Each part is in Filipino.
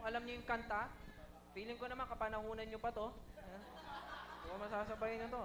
alam niyo yung kanta. Feeling ko naman kapanahunan niyo pa to. Hindi ko masasabayin na to.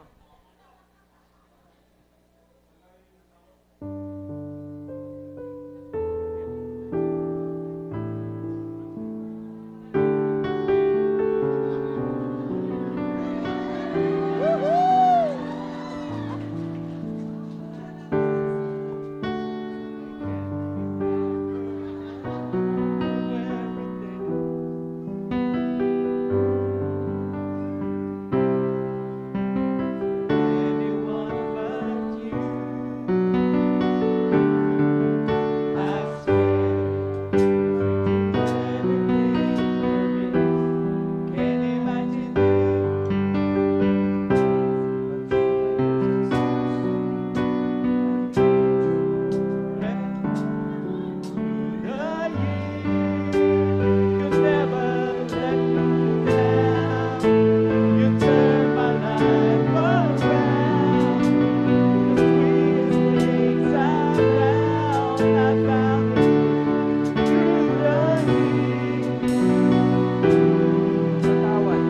Patawad.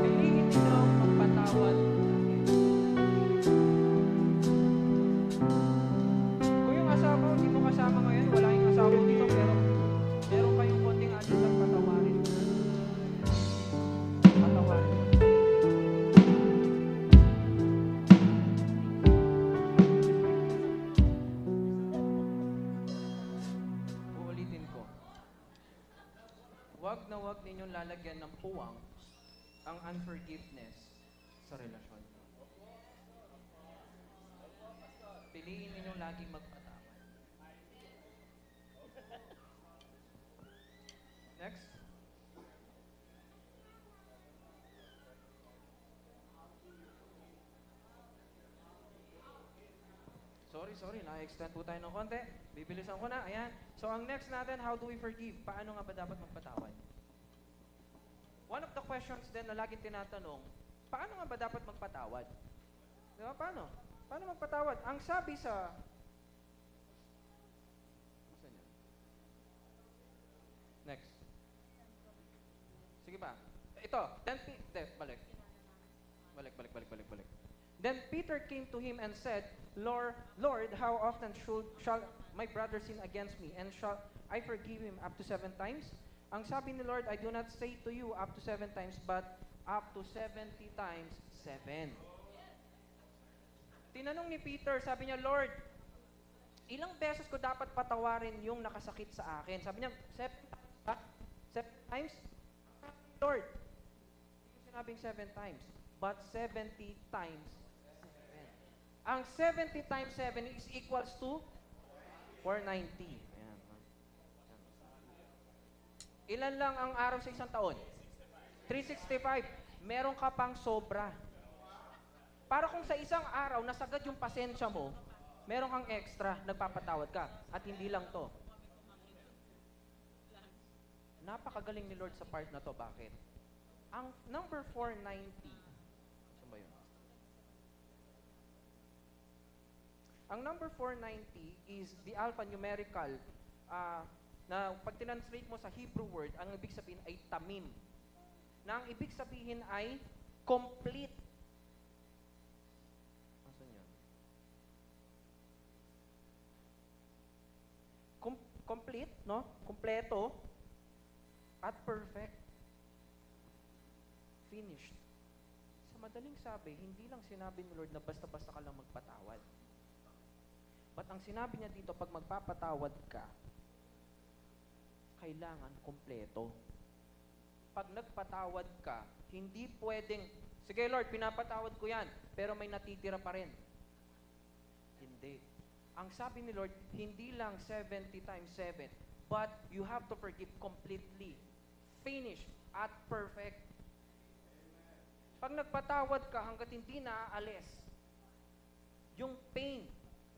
Piliin ninyong magpatawad sa akin. Kung yung asawa mo, hindi mo kasama ngayon, wala yung asawa mo dito, pero meron kayong konting alitan, patawarin mo. Patawarin mo. Uulitin ko. Huwag na huwag ninyong lalagyan ng puwang ang unforgiveness sa relasyon. Piliin ninyong laging magpatawad. Next. Sorry, na-extend po tayo ng konti. Bibilisan ko na, ayan. So, ang next natin, how do we forgive? Paano nga ba dapat magpatawad? One of the questions din na laging tinatanong, paano nga ba dapat magpatawad? Di ba? Paano? Paano magpatawad? Ang sabi sa... Saan yan? Next. Sige ba? Ito. Balik. Balik. Then Peter came to him and said, Lord, how often shall my brother sin against me? And shall I forgive him up to 7 times? Ang sabi ni Lord, I do not say to you up to 7 times, but up to 70 times 7. Tinanong ni Peter, sabi niya, Lord, ilang beses ko dapat patawarin yung nakasakit sa akin? Sabi niya, 7 times ba? 7 times? Lord, hindi ko sinabing 7 times, but 70 times 7. Ang 70 times 7 is equals to 490. Ayan. Ilan lang ang araw sa isang taon? 365. Meron ka pang sobra. Para kung sa isang araw, nasagad yung pasensya mo, meron kang extra, nagpapatawad ka. At hindi lang to. Napakagaling ni Lord sa part na to. Bakit? Ang number 490, saan ba yun? Ang number 490 is the alphanumerical na pag tinranslate mo sa Hebrew word, ang ibig sabihin ay tamim. Na ang ibig sabihin ay complete. Asan yun? Complete, no? Kompleto at perfect. Finished. Sa madaling sabi, hindi lang sinabi ni Lord na basta-basta ka lang magpatawad. But ang sinabi niya dito, pag magpapatawad ka, kailangan kompleto. Pag nagpatawad ka, hindi pwedeng, sige Lord, pinapatawad ko yan, pero may natitira pa rin. Hindi. Ang sabi ni Lord, hindi lang 70 times 7, but you have to forgive completely, finished, at perfect. Pag nagpatawad ka, hanggat hindi naaalis, yung pain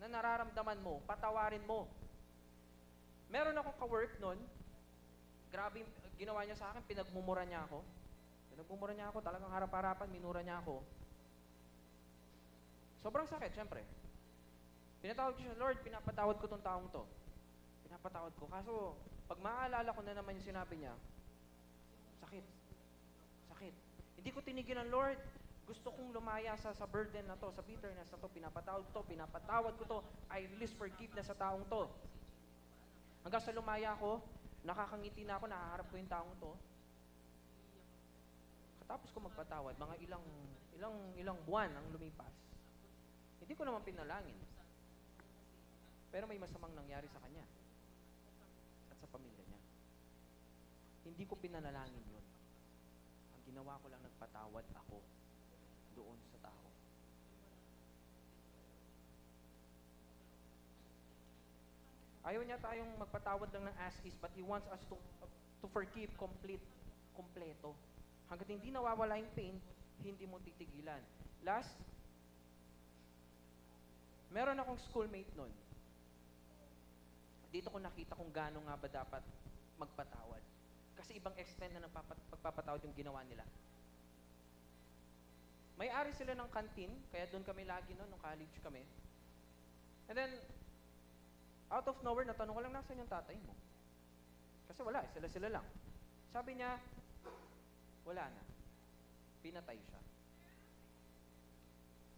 na nararamdaman mo, patawarin mo. Meron akong ka-work nun, grabe ginawa niya sa akin, pinagmumura niya ako. Talagang harap-harapan, minura niya ako. Sobrang sakit, syempre. Pinatawad ko siya, Lord, pinapatawad ko tong taong to. Pinapatawad ko. Kaso, pag maaalala ko na naman yung sinabi niya, sakit. Sakit. Hindi ko tinigilan, Lord. Gusto kong lumaya sa burden na to, sa bitterness na to. Pinapatawad ko to. I release forgiveness sa taong to. Hanggang sa lumaya ko, nakakangiti na ako, nakaharap ko yung taong to. Katapos ko magpatawad, mga ilang buwan ang lumipas. Hindi ko naman pinalangin. Pero may masamang nangyari sa kanya at sa pamilya niya. Hindi ko pinanalangin yun. Ang ginawa ko lang, nagpatawad ako doon sa tao. Ayaw niya tayong magpatawad lang ng as is, but He wants us to forgive kompleto. Hanggat hindi nawawala yung pain, hindi mo titigilan. Last, meron akong schoolmate nun. Dito ko nakita kung gaano nga ba dapat magpatawad. Kasi ibang extent na ng pagpapatawad yung ginawa nila. May-ari sila ng canteen, kaya doon kami lagi noon, nung college kami. And then, out of nowhere, natanong ko lang, nasan yung tatay mo? Kasi wala, sila lang. Sabi niya, wala na. Pinatay siya.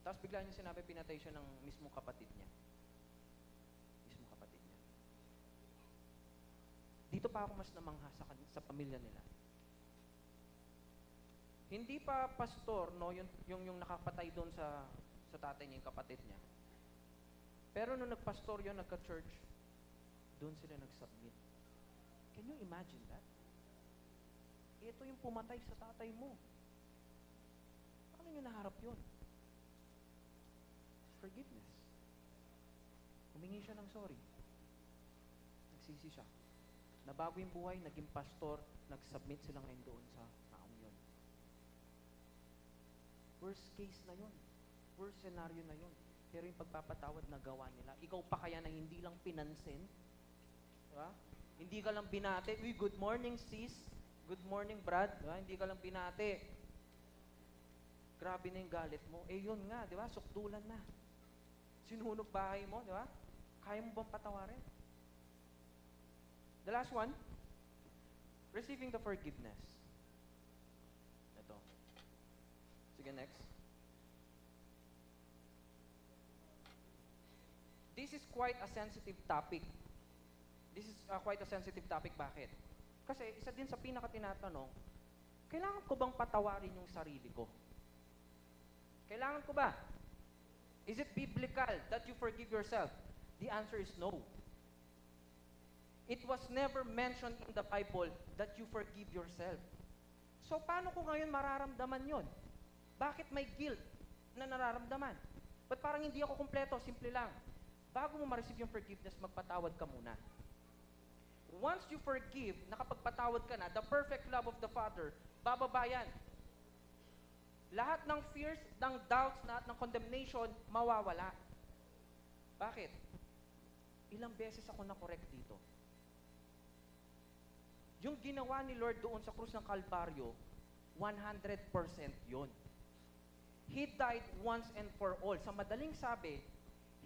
Tapos bigla niya sinabi, pinatay siya ng mismong kapatid niya. Dito pa ako mas namangha sa pamilya nila. Hindi pa pastor, no, yung nakapatay doon sa tatay niya, yung kapatid niya. Pero nung nagpastor yun, nagka-church, doon sila nag-submit. Can you imagine that? Ito yung pumatay sa tatay mo. Paano nyo naharap yun? Forgiveness. Humingi siya ng sorry. Nagsisi siya. Nabago yung buhay, naging pastor, nag-submit sila ngayon doon sa taong yun. Worst case na yun. Worst scenario na yun. Pero yung pagpapatawad na gawa nila, ikaw pa kaya na hindi lang pinansin? Diba? Hindi ka lang binate, uy, good morning sis, good morning Brad, diba? Hindi ka lang binate. Grabe na yung galit mo. Eh yun nga, di ba? Sukdulan na. Sinunog bahay mo, di ba? Kaya mo bang patawarin? The last one, receiving the forgiveness. Ito. Sige, next. This is quite a sensitive topic. Bakit? Kasi isa din sa pinaka-tinatanong, kailangan ko bang patawarin yung sarili ko? Kailangan ko ba? Is it biblical that you forgive yourself? The answer is no. It was never mentioned in the Bible that you forgive yourself. So, paano ko ngayon mararamdaman yon? Bakit may guilt na nararamdaman? Ba't parang hindi ako kumpleto? Simple lang. Bago mo ma-receive yung forgiveness, magpatawad ka muna. Once you forgive, nakapagpatawad ka na, the perfect love of the Father, bababa yan. Lahat ng fears, ng doubts, lahat ng condemnation, mawawala. Bakit? Ilang beses ako na-correct dito. Yung ginawa ni Lord doon sa krus ng Kalbaryo, 100% yun. He died once and for all. Sa madaling sabi,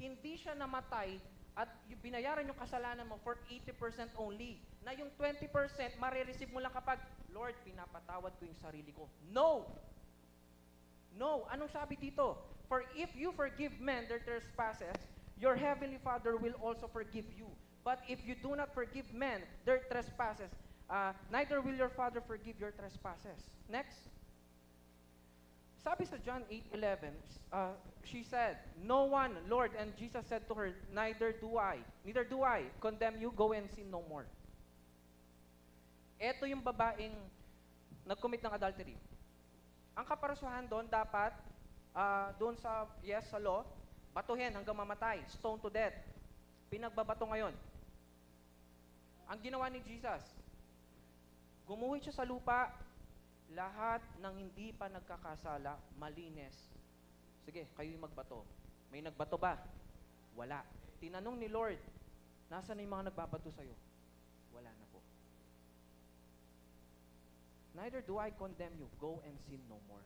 hindi siya namatay at binayaran yung kasalanan mo for 80% only. Na yung 20% marireceive mo lang kapag, Lord, pinapatawad ko yung sarili ko. No! No! Anong sabi dito? For if you forgive men their trespasses, your heavenly Father will also forgive you. But if you do not forgive men their trespasses, neither will your Father forgive your trespasses. Next. Sabi sa John 8:11, she said, "No one, Lord," and Jesus said to her, neither do I condemn you, go and sin no more." Ito yung babaeng nag-commit ng adultery. Ang kaparasuhan doon dapat, doon sa law, batuhin hanggang mamatay, stone to death. Pinagbabato ngayon. Ang ginawa ni Jesus, gumuhit siya sa lupa, lahat ng hindi pa nagkakasala, malinis. Sige, kayo yung magbato. May nagbato ba? Wala. Tinanong ni Lord, nasaan na yung mga nagbabato sa'yo? Wala na po. Neither do I condemn you. Go and sin no more.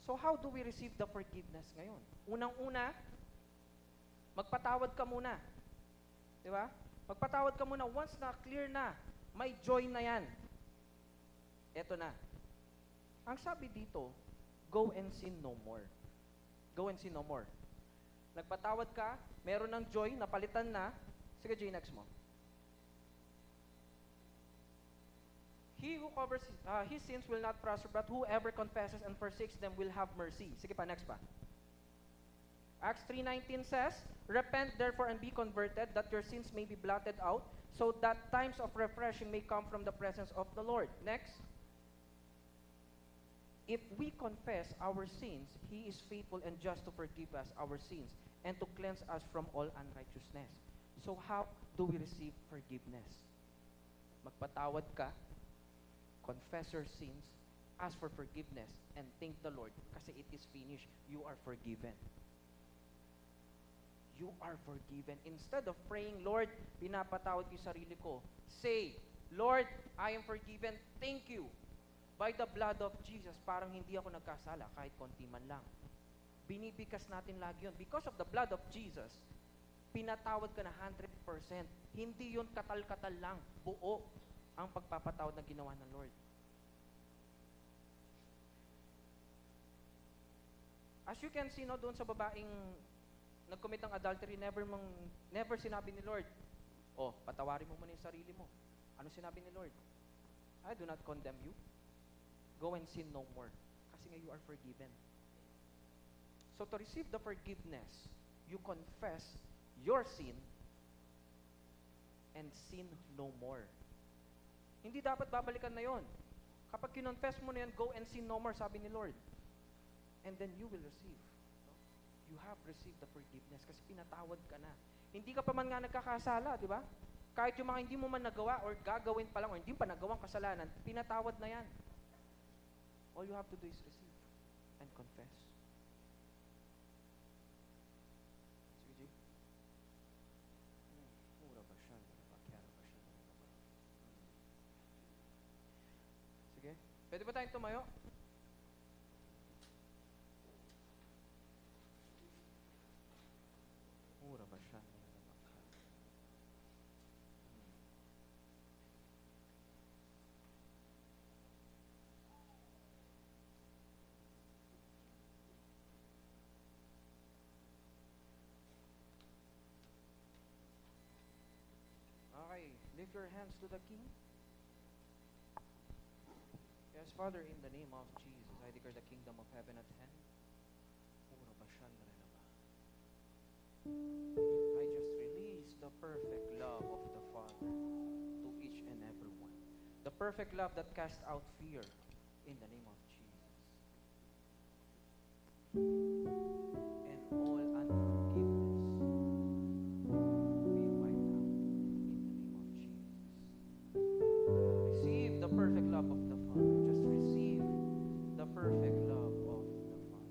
So how do we receive the forgiveness ngayon? Unang-una, magpatawad ka muna. Di ba? Magpatawad ka muna. Once na clear na, may joy na yan. Eto na. Ang sabi dito, go and sin no more. Go and sin no more. Nagpatawad ka, meron ng joy, napalitan na. Sige, Jay, next mo. He who covers his sins will not prosper, but whoever confesses and forsakes them will have mercy. Sige pa, next pa. Acts 3:19 says, repent therefore and be converted, that your sins may be blotted out, so that times of refreshing may come from the presence of the Lord. Next. If we confess our sins, He is faithful and just to forgive us our sins and to cleanse us from all unrighteousness. So how do we receive forgiveness? Magpatawad ka, confess your sins, ask for forgiveness, and thank the Lord kasi it is finished. You are forgiven. You are forgiven. Instead of praying, Lord, pinapatawad ko yung sarili ko, say, Lord, I am forgiven. Thank you. By the blood of Jesus, parang hindi ako nagkasala kahit konti man lang. Binibigkas natin lagi yun. Because of the blood of Jesus, pinatawad ka na 100%. Hindi yun katal-katal lang. Buo ang pagpapatawad na ginawa ng Lord. As you can see, no, doon sa babaeng nag-commit ng adultery, never sinabi ni Lord, oh, patawarin mo muna yung sarili mo. Ano sinabi ni Lord? I do not condemn you. Go and sin no more. Kasi nga you are forgiven. So to receive the forgiveness, you confess your sin and sin no more. Hindi dapat babalikan na yon. Kapag kinonfess mo na yan, go and sin no more, sabi ni Lord. And then you will receive. No? You have received the forgiveness kasi pinatawad ka na. Hindi ka pa man nga nagkakasala, di ba? Kahit yung mga hindi mo man nagawa or gagawin pa lang or hindi pa nagawang kasalanan, pinatawad na yan. All you have to do is receive and confess. Sige, G. Mura ba siya? Pakyara ba siya? Sige. Pwede ba tayong tumayo? Mura ba siya? Okay, lift your hands to the King. Yes, Father, in the name of Jesus, I declare the kingdom of heaven at hand. I just release the perfect love of the Father to each and every one. The perfect love that casts out fear in the name of Jesus. And all unforgiveness be wiped out in the name of Jesus. Receive the perfect love of the Father. Just receive the perfect love of the Father.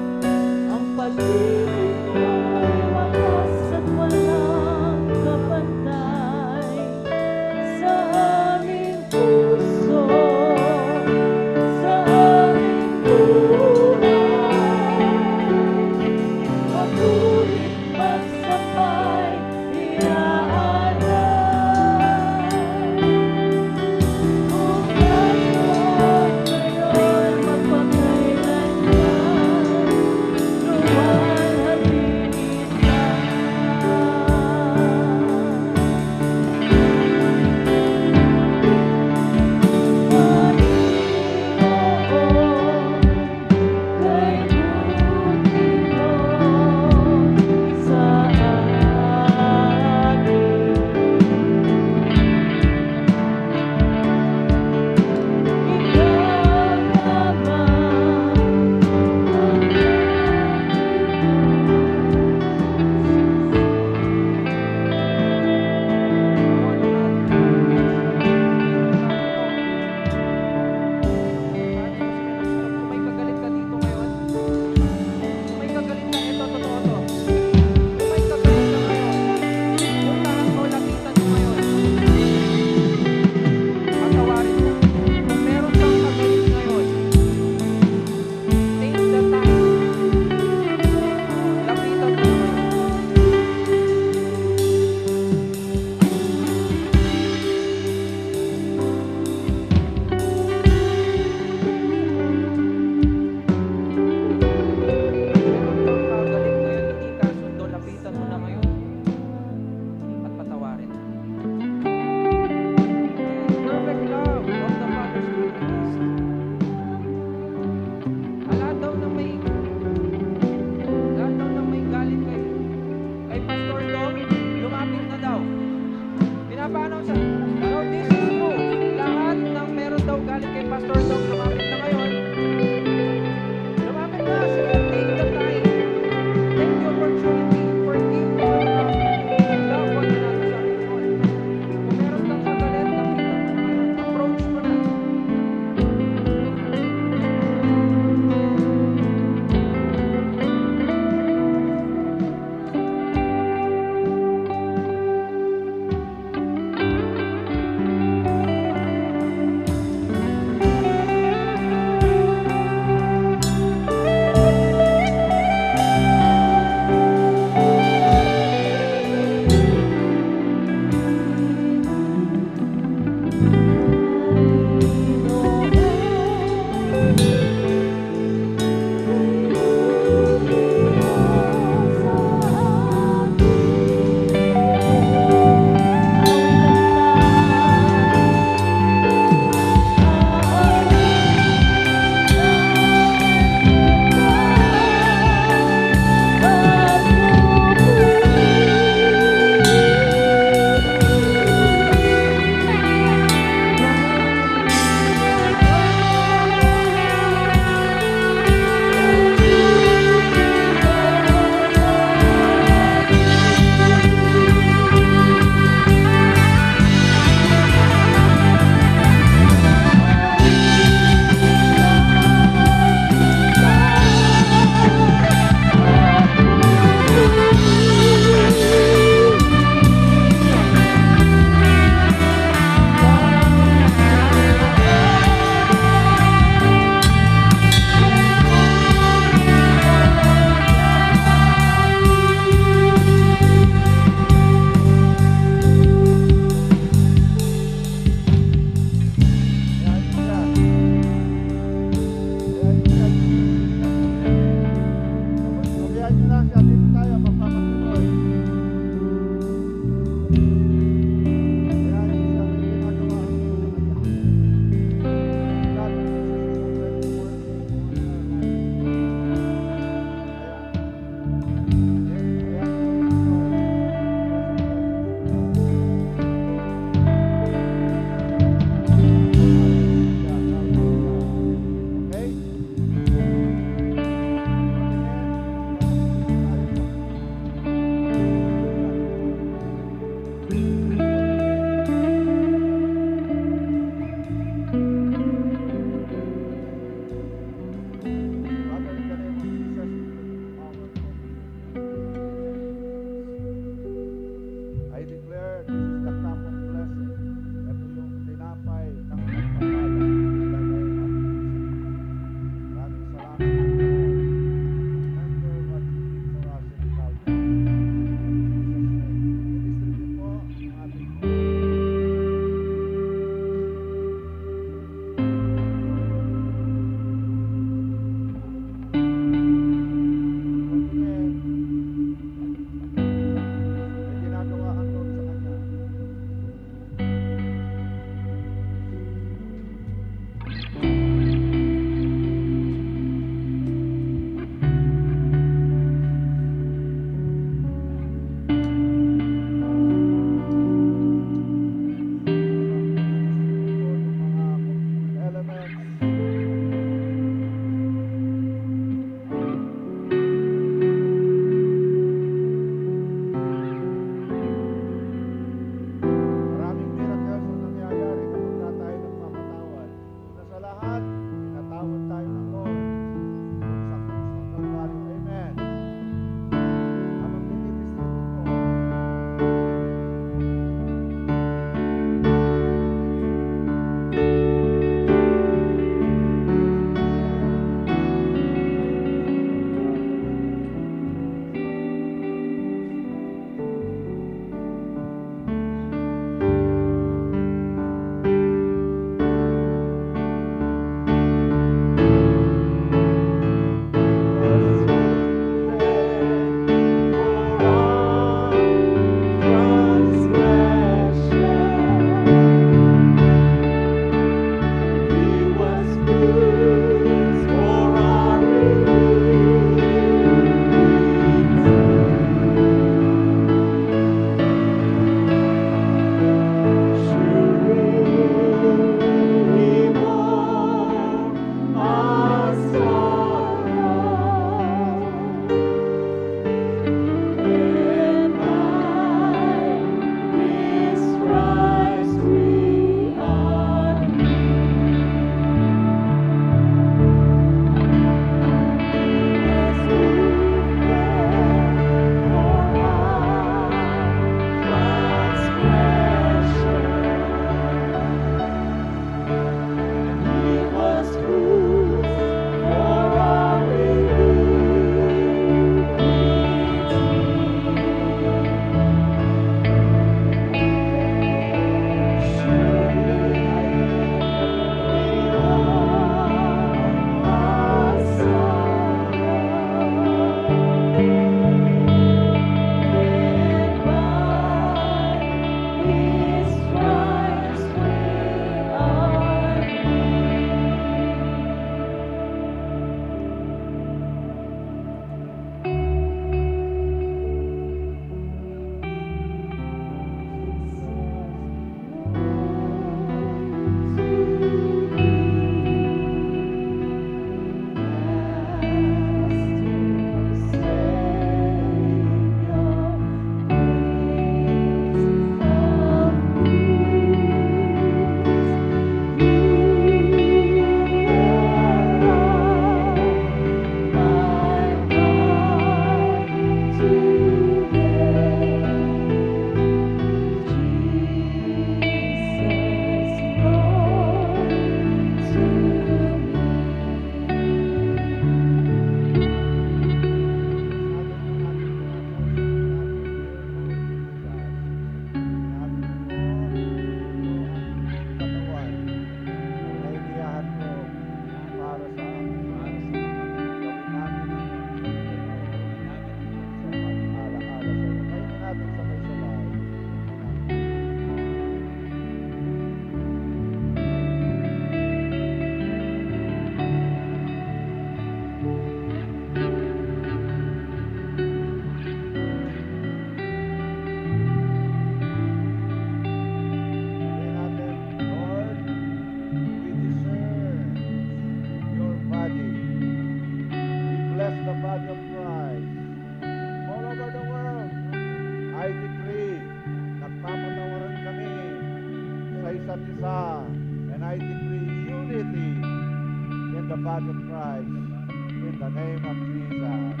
blood of Christ in the name of Jesus.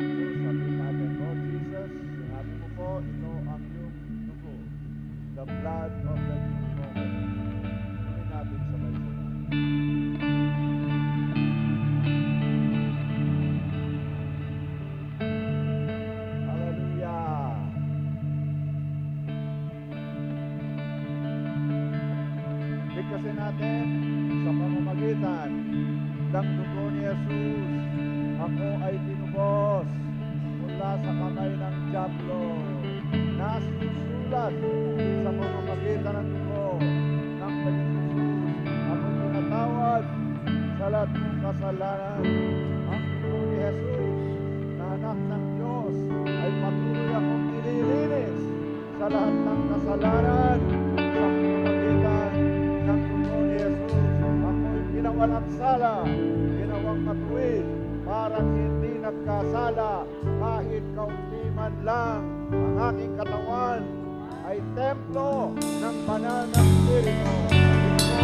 So sabi natin, Lord Jesus, sinabi mo po, ito ang iyong dugo, the blood of the new covenant. Tuloy natin sabay-sabay. Hallelujah! Bigkasin natin sa pamamagitan ng dugo ni Jesus, ako ay tinubos mula sa kamay ng Diablo. Nasusulat sa pamamagitan ng dugo ng Panginoon Jesus, ako tinatawad sa lahat ng kasalanan. Ang dugo ni Jesus na anak ng Diyos ay patuloy akong nililinis sa lahat ng kasalanan sa pamamagitan ng dugo ni Jesus. Ako'y ginawalang sala, ginawang matuwid, parang hindi nagkasala kahit kaunti man lang. Ang aking katawan ay templo ng banal na Espiritu. Ito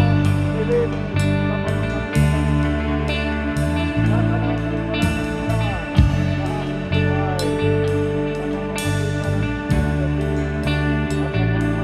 nilinis sa pamamagitan ng nakanang ay walang sila sa aking buhay. Sa pamamagitan ng Jesus'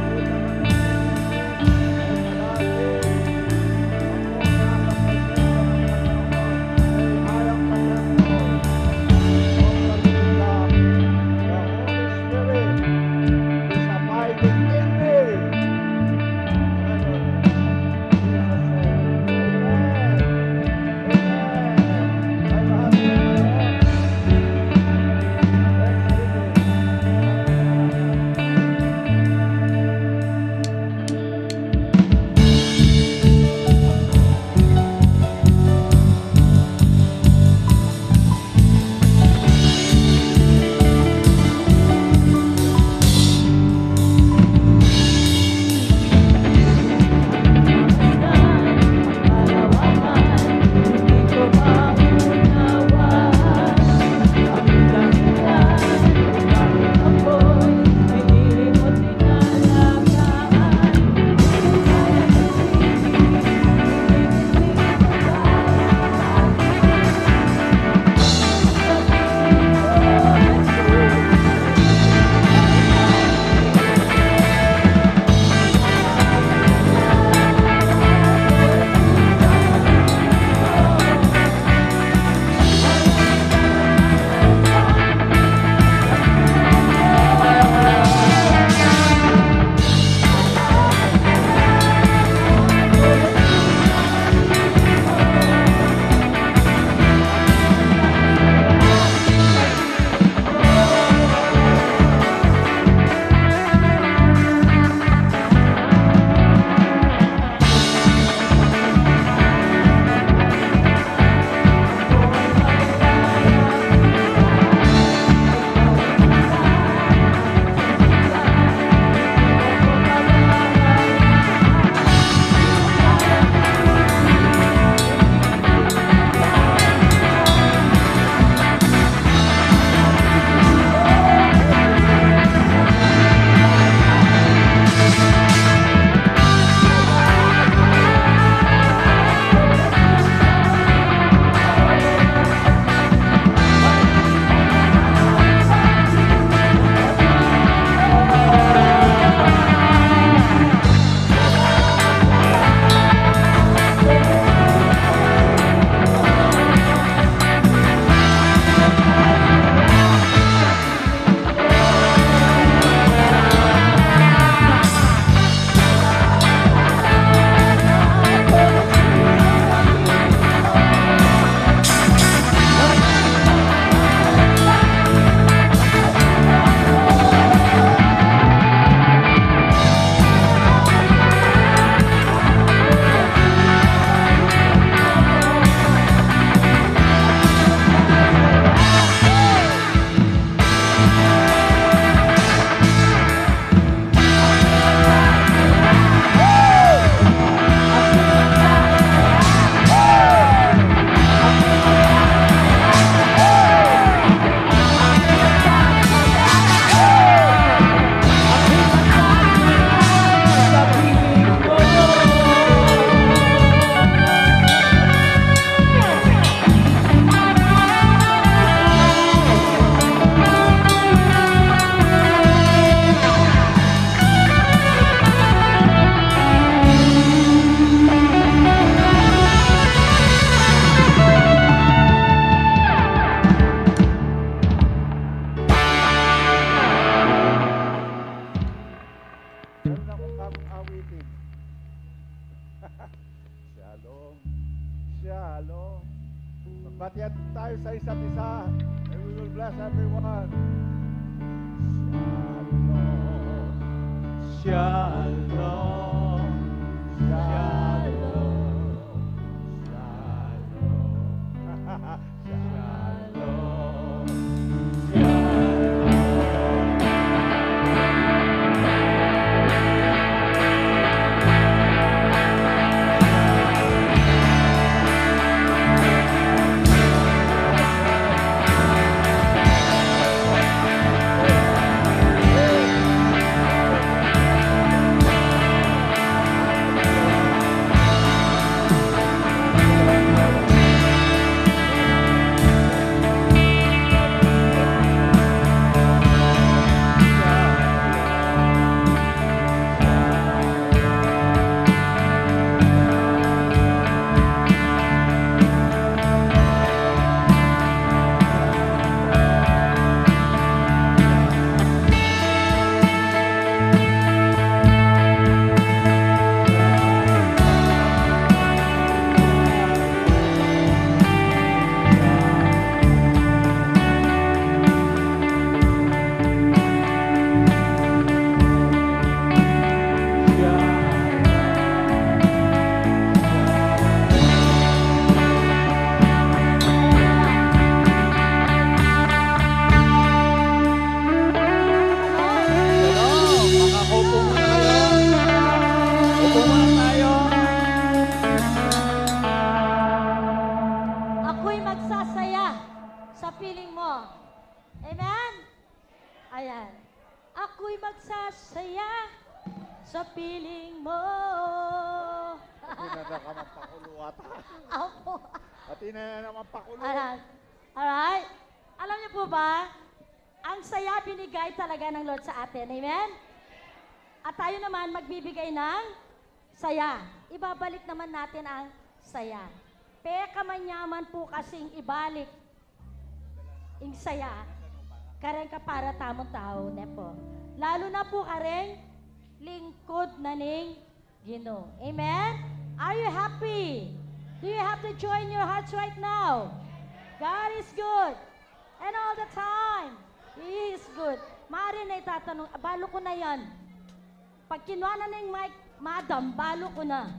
Shalom. Magbatian tayo sa isa't isa. And we will bless everyone. Shalom. Shalom. Shalom. Shalom. Shalom. Ako'y magsasaya sa piling mo. Amen? Ayan. Ako'y magsasaya sa piling mo. Pati na naman pakulo ata. Apo. Pati na naman pakulo. Ayan. Alright? Alam niyo po ba, ang saya binigay talaga ng Lord sa atin. Amen? At tayo naman magbibigay ng saya. Ibabalik naman natin ang saya. Peka manyaman po kasing ibalik ang saya. Kareng ka para tamang tao, nepo. Lalo na po kareng lingkod na ning Ginoo. Amen? Are you happy? Do you have the joy in your hearts right now? God is good. And all the time, He is good. Maaari na itatanong, balo ko na yan. Pag kinuha na ng mic, madam, balo ko na.